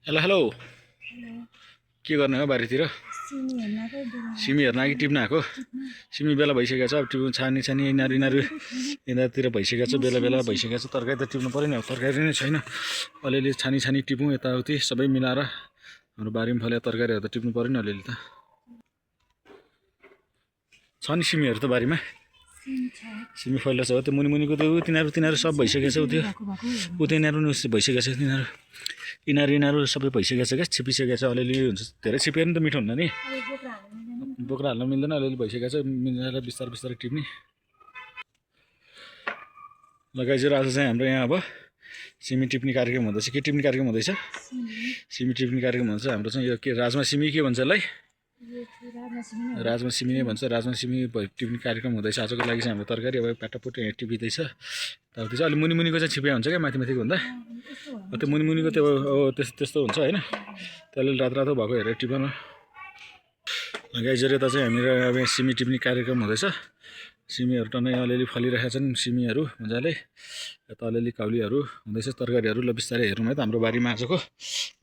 Hello hello hello के गर्ने हो बारीतिर सिमी हेर्नको बेला सिमी हेर्न कि टिप्न आएको सिमी बेला भइसकेको छ अब टिप्नु छानी छानी यिनीहरू यिनीहरू यिनीहरूतिर भइसकेको छ बेला बेला भइसकेको छ तरकारी त टिप्नु पऱ्यो नि अब तरकारी नै छैन अलिअलि छानी छानी टिपौँ यताउति सबै मिलाएर हाम्रो बारीमा फलेको तरकारीहरू त टिप्नु पऱ्यो नि अलिअलि त छ नि सिमीहरू त बारीमा सिम छ सिमी फैलाएको छ हो त्यो मुनि मुनिको त्यो तिनीहरू तिनीहरू सब भइसकेको छ उ त्यो उ तिनीहरू नि भइसकेको छ तिनीहरू यिनीहरू यिनीहरू सबै भइसकेको छ क्या छिपिसकेको छ अलिअलि हुन्छ धेरै छिप्यो नि त मिठो हुन्न नि अब बोक्रा हाल्नु मिल्दैन नि त। बोक्रा हाल्न मिल्दैन अलिअलि भइसकेको छ मिलाएर बिस्तारै बिस्तारै टिप्ने लगाइदिएर आज चाहिँ हाम्रो यहाँ अब सिमी टिप्ने कार्यक्रम हुँदैछ के टिप्ने कार्यक्रम हुँदैछ सिमी सिमी टिप्ने कार्यक्रम हुँदैछ हाम्रो चाहिँ यो के राजमा सिमी के भन्छ यसलाई यो चाहिँ राजमा सिमी नै हो। राजमा सिमी नै भन्छ राजमा सिमी टिप्ने कार्यक्रम हुँदैछ आजको लागि चाहिँ हाम्रो तरकारी अब पाटापुट यहाँ टिपिँदैछ त्यहाँदेखि चाहिँ अलिक मुनि मुनिको चाहिँ छिप्या हुन्छ क्या माथि माथिको भन्दा यस्तो हो त्यो मुनि मुनिको त्यो त्यस्तो हुन्छ होइन त्यसले रातो रातो भएको हेरेर टिपन गाइजहरू यता चाहिँ हामीहरू अब यहाँ सिमी टिप्ने कार्यक्रम हुँदैछ सिमीहरू टन्नै अलिअलि फलिरहेका छन् सिमीहरू मजाले यता अलिअलि काउलीहरू हुँदैछ तरकारीहरू ल बिस्तारै हेरौँ है त हाम्रो बारीमा आजको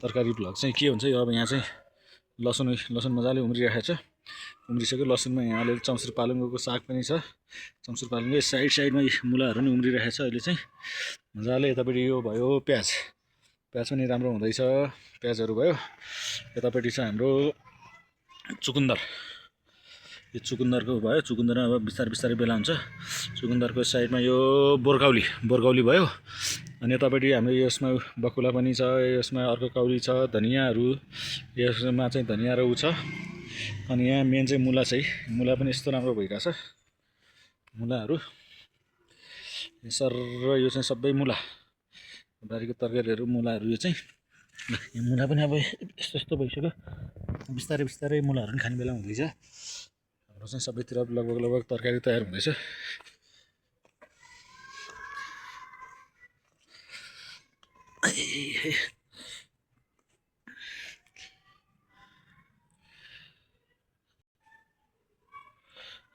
तरकारी भ्लग चाहिँ के हुन्छ यो अब यहाँ चाहिँ लसुन लसुन मजाले उम्रिरहेको छ उम्रिसक्यो लसुनमा यहाँ अलिअलि चम्सुर पालुङ्गोको साग पनि छ चम्सुर पालुङ्गो साइड साइडमा मुलाहरू पनि उम्रिरहेको छ अहिले चाहिँ मजाले यतापट्टि यो भयो प्याज प्याज पनि राम्रो हुँदैछ प्याजहरू भयो यतापट्टि छ हाम्रो चुकुन्दर यो चुकुन्दरको भयो चुकुन्दरमा अब बिस्तारै बिस्तारै बेला हुन्छ चुकुन्दरको साइडमा यो बोरकाउली भयो अनि यतापट्टि हाम्रो यसमा बकुला पनि छ यसमा अर्को काउली छ धनियाँहरू यसमा चाहिँ धनियाँ र ऊ छ अनि यहाँ मेन चाहिँ मुला पनि यस्तो राम्रो भइरहेछ मुलाहरू सर यो चाहिँ सबै मुला बारीको तरकारीहरू मुलाहरू यो चाहिँ यो मुला पनि अब यस्तो यस्तो भइसक्यो बिस्तारै बिस्तारै मुलाहरू पनि खाने बेला हुँदैछ हाम्रो चाहिँ सबैतिर लगभग लगभग तरकारी तयार हुँदैछ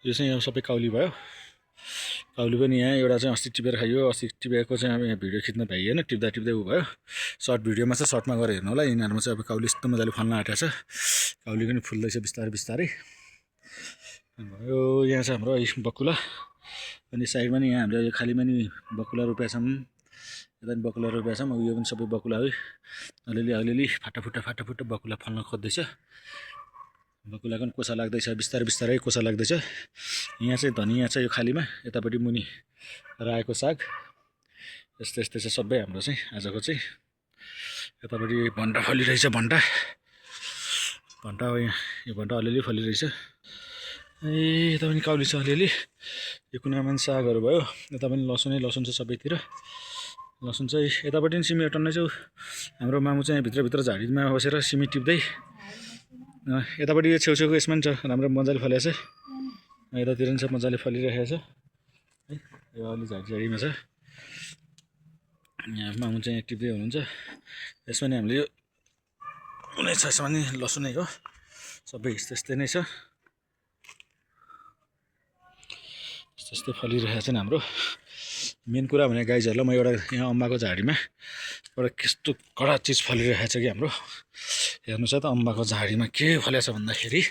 यो चाहिँ अब सबै काउली भयो काउली पनि यहाँ एउटा चाहिँ अस्ति टिपेर खाइयो अस्ति टिपेको चाहिँ अब यहाँ भिडियो खिच्न भइएन टिप्दा टिप्दै ऊ भयो सर्ट भिडियोमा चाहिँ सर्टमा गएर हेर्नु होला यिनीहरूमा चाहिँ अब काउली यस्तो मजाले फल्न आँटेको छ काउली पनि फुल्दैछ बिस्तारै बिस्तारै भयो यहाँ चाहिँ हाम्रो बकुला अनि साइडमा नि यहाँ हामीले यो खालीमा नि बकुला रोपेका छौँ यता पनि बकुला रोपेका छौँ यो पनि सबै बकुला है अलिअलि अलिअलि फाटाफुट्टा बकुला फल्न खोज्दैछ बकुलाको पनि कोसा लाग्दैछ बिस्तारै बिस्तारै कोसा लाग्दैछ यहाँ चाहिँ धनियाँ छ यो खालीमा यतापट्टि मुनि रायोको साग यस्तै यस्तै छ सबै हाम्रो चाहिँ आजको चाहिँ यतापट्टि भन्टा फलिरहेछ भन्टा यो भन्टा अलिअलि फलिरहेछ यता पनि काउली छ अलिअलि यो कुनामा पनि सागहरू भयो यता पनि लसुन छ सबैतिर लसुन चाहिँ यतापट्टि पनि सिमी टन्नै चाहिँ हाम्रो मामु चाहिँ भित्रभित्र झाडीमा बसेर सिमी टिप्दै यतापट्टि यो छेउछेउको यसमा पनि छ राम्रो मजाले फलेको छ यतातिर पनि छ मजाले फलिरहेको छ है यो अलि झाडीमा छ यहाँ मामु चाहिँ टिप्दै हुनुहुन्छ यसमा नि हामीले यो कुनै छ यसमा नि लसुनै हो सबै यस्तै यस्तै नै छ यस्तै फलिरहेको छ नि हाम्रो मेन कुरा भने गाइजहरूलाई म एउटा यहाँ अम्बाको झाडीमा एउटा कस्तो कडा चिज फलिरहेको छ कि हाम्रो हेर्नुहोस् है त अम्बाको झाडीमा के फलेको छ भन्दाखेरि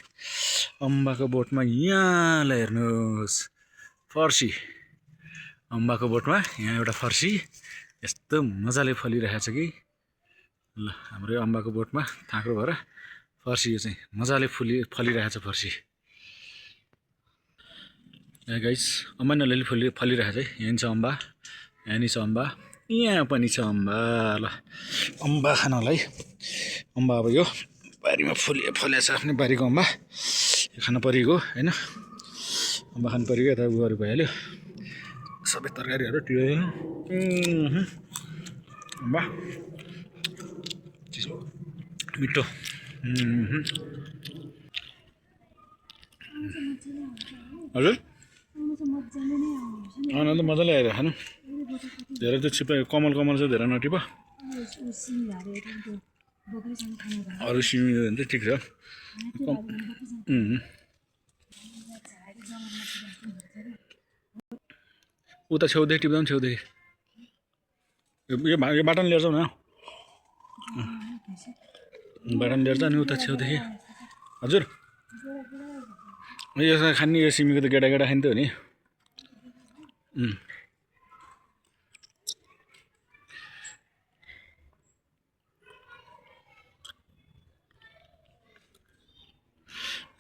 अम्बाको बोटमा यहाँलाई हेर्नुहोस् फर्सी अम्बाको बोटमा यहाँ एउटा फर्सी यस्तो मजाले फलिरहेको छ कि ल हाम्रो यो अम्बाको बोटमा थाँक्रो भएर फर्सी यो चाहिँ मजाले फलिरहेको छ फर्सी गाइस अम्बा नि अलिअलि फलिरहेको छ है यहाँ छ अम्बा यहाँ नि छ अम्बा यहाँ पनि छ अम्बा ल अम्बा खानलाई अम्बा अब यो बारीमा फलेको छ आफ्नै बारीको अम्बा यो खान परिगयो होइन अम्बा खानु परिगयो यता उयोहरू भइहाल्यो सबै तरकारीहरू टिप्यो अम्बा मिठो हजुर मजाले नै आउँछ नि अन्त मजाले आएर खानु धेरै चाहिँ छिप्पै कमल चाहिँ धेरै नटिप सिमी हालेर त्यो बोक्रासँग खानु भयो अरू सिमी भने चाहिँ ठिक छ उता छेउदेखि टिप्दा पनि छेउदेखि यो बाटो लिएर जाउँ न बाटान लिएर जाने उता छेउदेखि हजुर योसँग खाने यो सिमीको त गेडा गेडा खाने त हो नि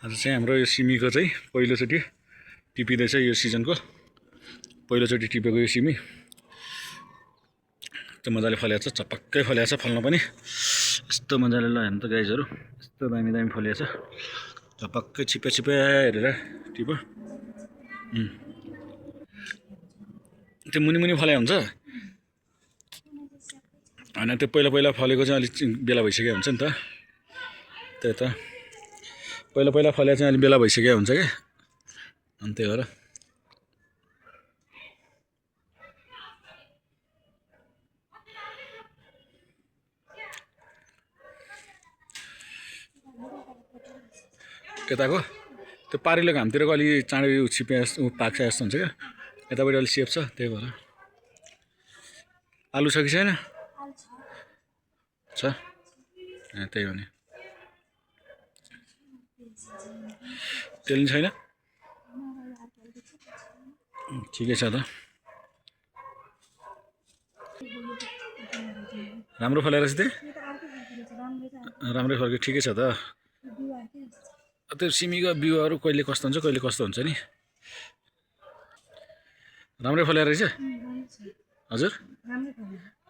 आज चाहिँ हाम्रो यो सिमीको चाहिँ पहिलोचोटि टिपिँदैछ यो सिजनको पहिलोचोटि टिपेको यो सिमी त्यो मजाले फलेको छ चपक्कै फलेको छ फल्न पनि यस्तो मजाले ल हेर्नु त गाइजहरू यस्तो दामी दामी फलेको छ चपक्कै छिप्या छिप्या हेरेर टिप्यो त्यो मुनि मुनि फले हुन्छ होइन त्यो पहिला पहिला फलेको चाहिँ अलिक बेला भइसक्यो हुन्छ नि त त्यही त पहिला पहिला फले चाहिँ अलिक बेला भइसक्यो हुन्छ क्या अनि त्यही भएर यताको त्यो पारिलो घामतिरको अलि चाँडै छिप्या पाक्छ जस्तो हुन्छ क्या यतापट्टि अलिक सेफ छ त्यही भएर आलु छ कि छैन छ त्यही हो नि तेल नि छैन ठिकै छ त राम्रो फलेर चाहिँ त्यही राम्रै फल्यो ठिकै छ त त्यो सिमीको बिउहरू कहिले कस्तो हुन्छ कहिले कस्तो हुन्छ नि राम्रै फलेर रहेछ हजुर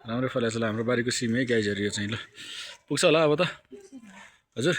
राम्रै फलेको छ ल हाम्रो बारीको सिमी है गाइजहरू यो चाहिँ ल पुग्छ होला अब त हजुर